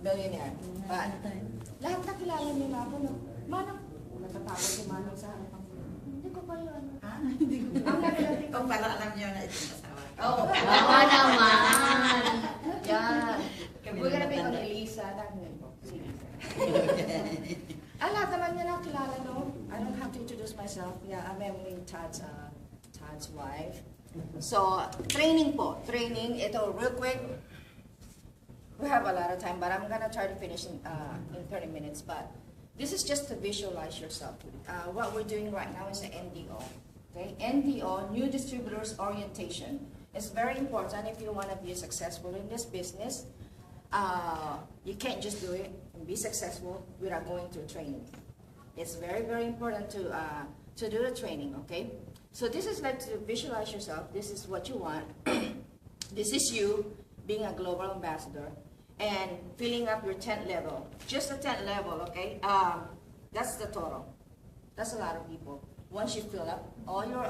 millionaire. But, lahat na kilala niyo na ako, no? Manang, natatawag si Manang sa harapan ko. Hindi ko pa yun. Ha? Hindi ko pa. Ang nagdating ko, para alam niyo na itong asawa. Oo. Oo naman. Yan. We're gonna be on Elisa. Lahat naman niya na kilala, no? I don't have to introduce myself. Yeah, I'm Emily, Todd's wife. So, training po. Training, ito, real quick. We have a lot of time, but I'm gonna try to finish in 30 minutes. But this is just to visualize yourself. What we're doing right now is the NDO. Okay, NDO, New Distributors Orientation. It's very important if you want to be successful in this business. You can't just do it and be successful without going through training. It's very, very important to do the training, okay? So this is like to visualize yourself. This is what you want. This is you being a global ambassador and filling up your 10th level. Just the 10th level, okay? That's the total. That's a lot of people. Once you fill up all your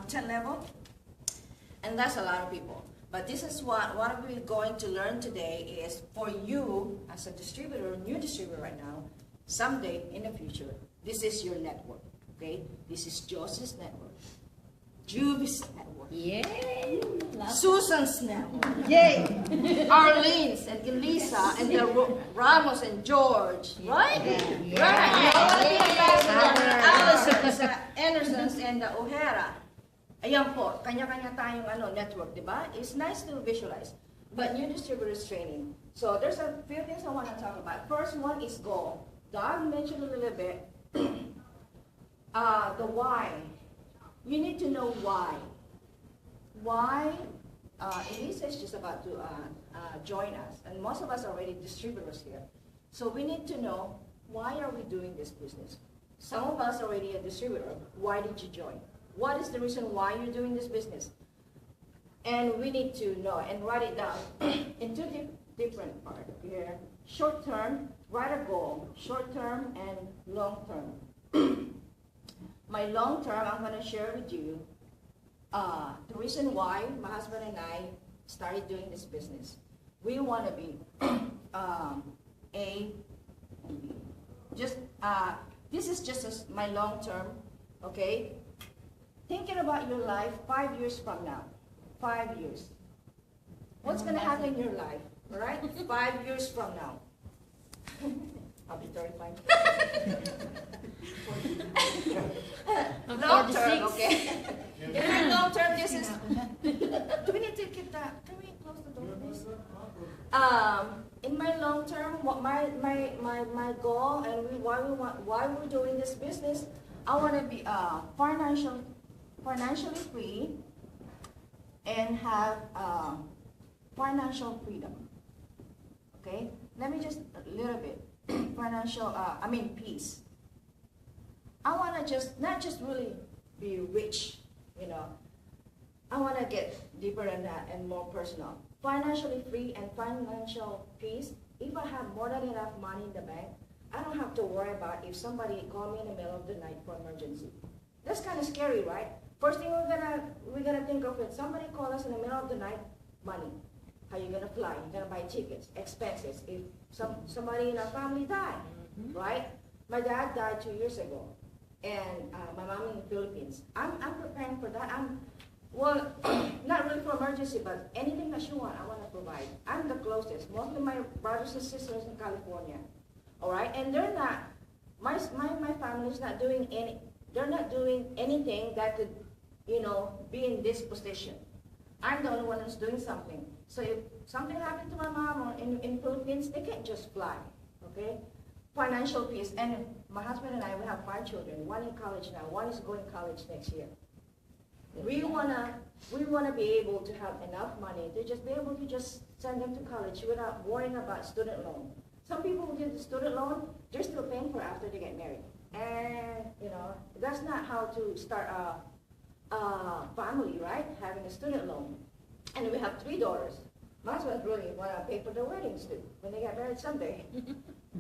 10th level, and that's a lot of people. But this is what we're going to learn today is for you as a distributor, new distributor right now, someday in the future, this is your network, okay? This is Josie's network, Juby's network, Yay! Susan's network, Yay! Arlene's and Elisa and the Ramos and George, right? Yeah. Right. Allison's, Anderson's and the O'Hara. Ayan po, kanya-kanya tayong network, di ba? It's nice to visualize. But new distributors training. So there's a few things I want to talk about. First one is goal. Doug mentioned a little bit. The why. You need to know why. Why? Elisa is just about to join us. And most of us are already distributors here. So we need to know, why are we doing this business? Some of us are already a distributor. Why did you join? What is the reason why you're doing this business? And we need to know and write it down in two different parts here. Short term, write a goal. Short term and long term. My long term, I'm going to share with you the reason why my husband and I started doing this business. We want to be A and B. This is just my long term, okay? Thinking about your life 5 years from now. 5 years. What's going to happen in your life, all right? 5 years from now. I'll be 35. Long term, okay? In long term, this is... Do we need to keep that? Can we close the door, please? In my long term, what my goal and why we're doing this business, I want to be financially free and have financial freedom. Okay, let me just a little bit peace. I want to not just really be rich, you know. I want to get deeper than that and more personal. Financially free and financial peace. If I have more than enough money in the bank, I don't have to worry about if somebody call me in the middle of the night for emergency. That's kind of scary, right? First thing we're gonna think of is somebody call us in the middle of the night, money. How you gonna fly? You're gonna buy tickets, expenses. If somebody in our family died, right? My dad died 2 years ago, and my mom in the Philippines. I'm preparing for that. Well, not really for emergency, but anything that you want, I want to provide. I'm the closest. Most of my brothers and sisters in California, all right, and they're not. My family's not doing any. They're not doing anything that could, be in this position. I'm the only one who's doing something. So if something happened to my mom or in Philippines, they can't just fly, okay? Financial peace. And my husband and I, we have 5 children. One in college now. One is going to college next year. We wanna be able to have enough money to just be able to just send them to college without worrying about student loan. Some people who get the student loan, they're still paying for after they get married. And, that's not how to start a family, right? Having a student loan. And we have 3 daughters. My husband really want to pay for their weddings too, when they get married someday.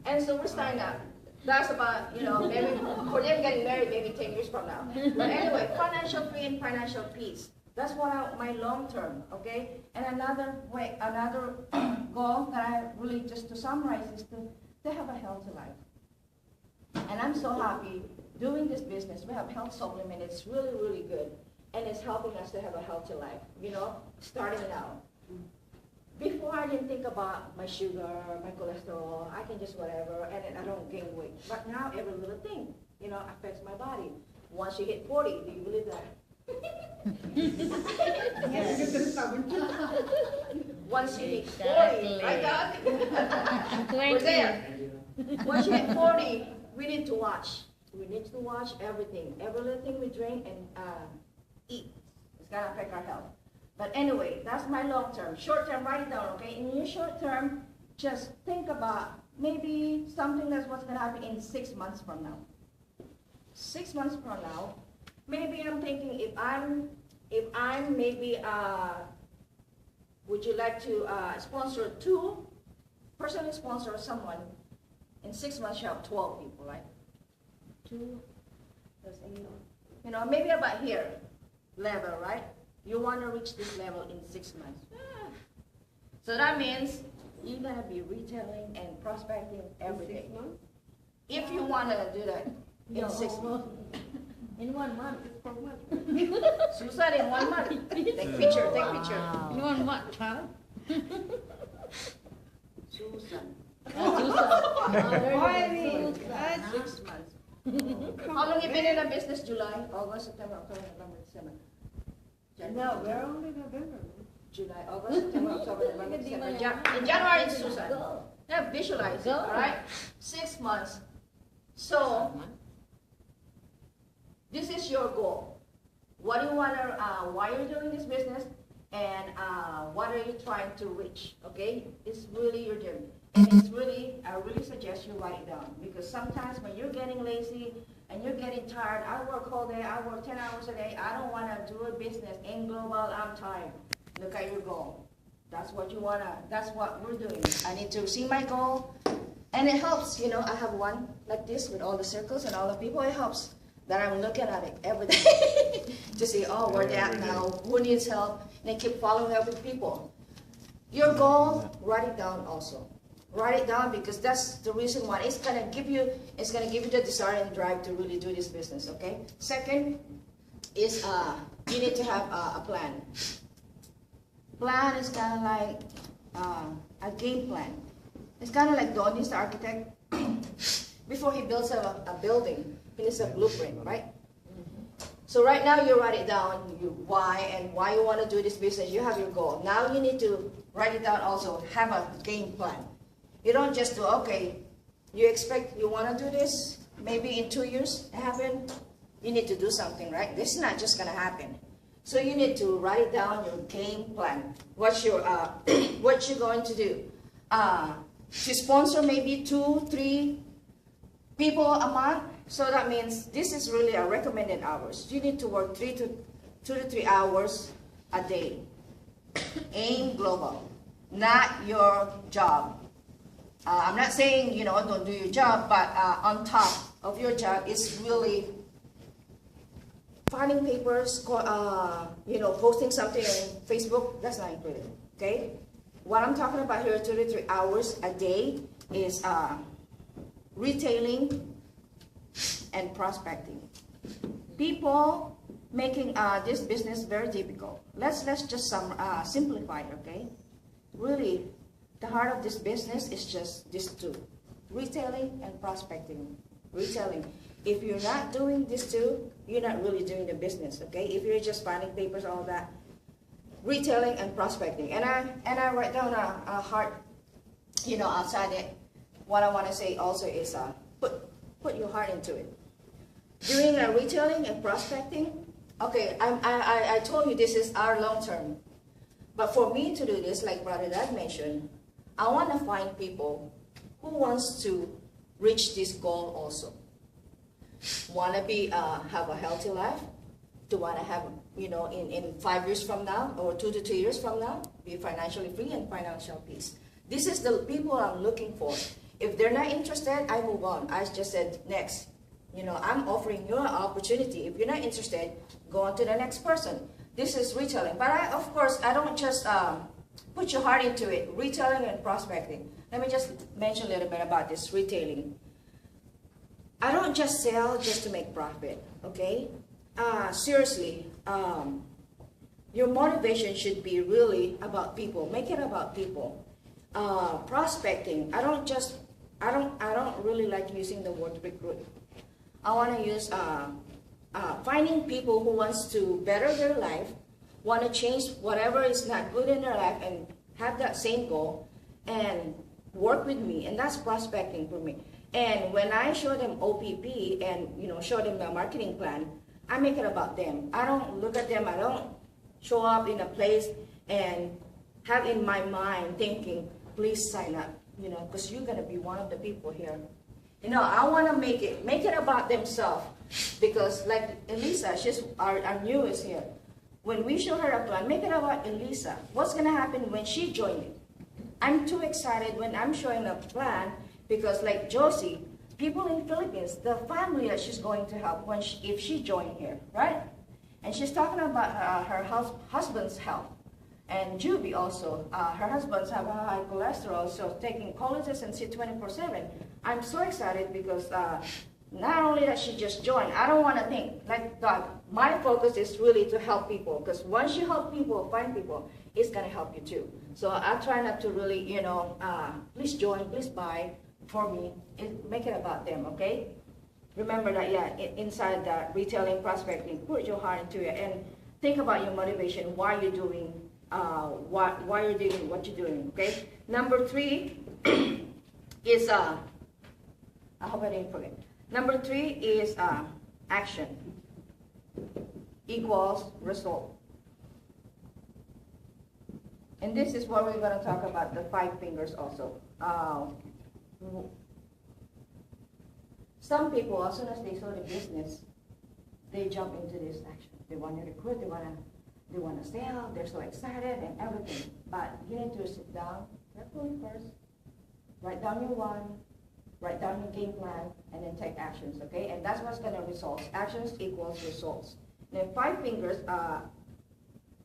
And so we're starting out. That's about, maybe for them getting married maybe 10 years from now. But anyway, financial free and financial peace. That's what my long term, okay? And another goal that I really, just to summarize, is to have a healthy life. And I'm so happy doing this business. We have health supplement. It's really, really good. And it's helping us to have a healthy life, you know, starting now. Before, I didn't think about my sugar, my cholesterol. I can just whatever, and then I don't gain weight. But now every little thing, you know, affects my body. Once you hit 40, do you believe that? Once you hit 40, right, Doc? We're there. Once you hit 40, we need to watch. We need to watch everything. Every little thing we drink and eat. It's going to affect our health. But anyway, that's my long term. Short term, write it down, okay? In your short term, just think about maybe something that's what's going to happen in 6 months from now. 6 months from now, maybe I'm thinking if I'm maybe, would you like to sponsor personally sponsor someone? In 6 months, you have 12 people, right? 2, plus 8, you know, maybe about here level, right? You want to reach this level in 6 months. So that means you're going to be retailing and prospecting every day. If you want to do that in 6 months. In 1 month. Susan, in 1 month. Take picture. In 1 month, huh? Susan. Susan. 6 months. How long you been in the business? July, August, September, October, November, December. No, we're only November. July, August, September, October, November, December. In January, it's Susan. Yeah, visualize it, all right? 6 months. So, this is your goal. What do you want to, why you're doing this business, and what are you trying to reach, okay? It's really your journey. And it's really, I really suggest you write it down, because sometimes when you're getting lazy and you're getting tired, I work all day, I work 10 hours a day, I don't want to do a business in global, I'm tired. Look at your goal. That's what you want to, that's what we're doing. I need to see my goal, and it helps, you know, I have one like this with all the circles and all the people, it helps that I'm looking at it every day to see, oh, where they at now, who needs help, and keep following up with people. Your goal, write it down also. Write it down, because that's the reason why it's gonna give you the desire and drive to really do this business, okay? Second is you need to have a plan. Plan is kind of like a game plan. It's kind of like Donnie's the architect. Before he builds a building, he needs a blueprint, right? So right now you write it down, why you want to do this business. You have your goal. Now you need to write it down also, have a game plan. You don't just do, okay, you expect you want to do this, maybe in 2 years it happen. You need to do something, right? This is not just going to happen. So you need to write down your game plan. What you're going to do. To sponsor maybe 2, 3 people a month. So that means this is really a recommended hours. You need to work 2 to 3 hours a day. Aim global, not your job. I'm not saying, you know, don't do your job, but on top of your job is really filing papers, you know, posting something on Facebook. That's not included, okay? What I'm talking about here, 2 to 3 hours a day, is retailing and prospecting. People making this business very difficult. Let's just simplify it, okay? Really, the heart of this business is just these two: retailing and prospecting. Retailing. If you're not doing these two, you're not really doing the business, okay? If you're just filing papers, all that. Retailing and prospecting. And I write down a heart, you know, outside it. What I want to say also is put your heart into it. Doing retailing and prospecting, okay, I told you this is our long term. But for me to do this, like Brother Dad mentioned, I want to find people who wants to reach this goal also. Want to be have a healthy life, to want to have, you know, in 5 years from now or 2 to 3 years from now, be financially free and financial peace. This is the people I'm looking for. If they're not interested, I move on. I just said next. You know, I'm offering you an opportunity. If you're not interested, go on to the next person. This is retailing. But of course, I don't just put your heart into it, retailing and prospecting. Let me just mention a little bit about this retailing. I don't just sell just to make profit, okay? Seriously, your motivation should be really about people. Make it about people. Prospecting, I don't really like using the word recruit. I want to use finding people who wants to better their life, want to change whatever is not good in their life and have that same goal and work with me, and that's prospecting for me. And when I show them OPP and show them the marketing plan, I make it about them. I don't look at them, I don't show up in a place and have in my mind thinking, please sign up, because you're gonna be one of the people here. I want to make it about themselves, because like Elisa, she's our newest here. When we show her a plan, make it about Elisa. What's gonna happen when she joins it? I'm too excited when I'm showing a plan, because like Josie, people in Philippines, the family that she's going to help if she joins here, right? And she's talking about her husband's health. And Juby also, her husband's have a high cholesterol, so taking cholecystine 24/7. I'm so excited because not only that she just joined, I don't want to think, like Doug, my focus is really to help people, because once you help people, find people, it's going to help you too. So I try not to really, please join, please buy for me, make it about them, okay? Remember that, yeah, inside that retailing, prospecting, put your heart into it and think about your motivation, why you're doing why you're doing what you're doing, okay? Number 3 is, I hope I didn't forget. Number 3 is action equals result. And this is what we're going to talk about, the 5 fingers also. Some people, as soon as they saw the business, they jump into this action. They want to recruit, they want to sell, they're so excited and everything. But you need to sit down carefully first, write down your why, write down your game plan, and then take actions, okay? And that's what's going to result. Actions equals results. Now, 5 fingers,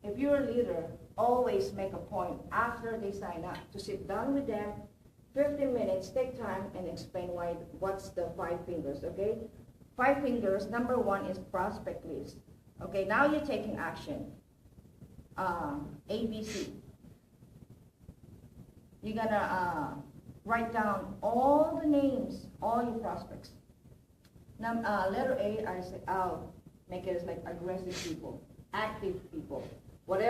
if you're a leader, always make a point after they sign up to sit down with them, 15 minutes, take time, and explain what's the 5 fingers, okay? 5 fingers, number 1 is prospect list. Okay, now you're taking action. ABC. You're gonna write down all the names, all your prospects. Letter A, I'll make it as like aggressive people, active people.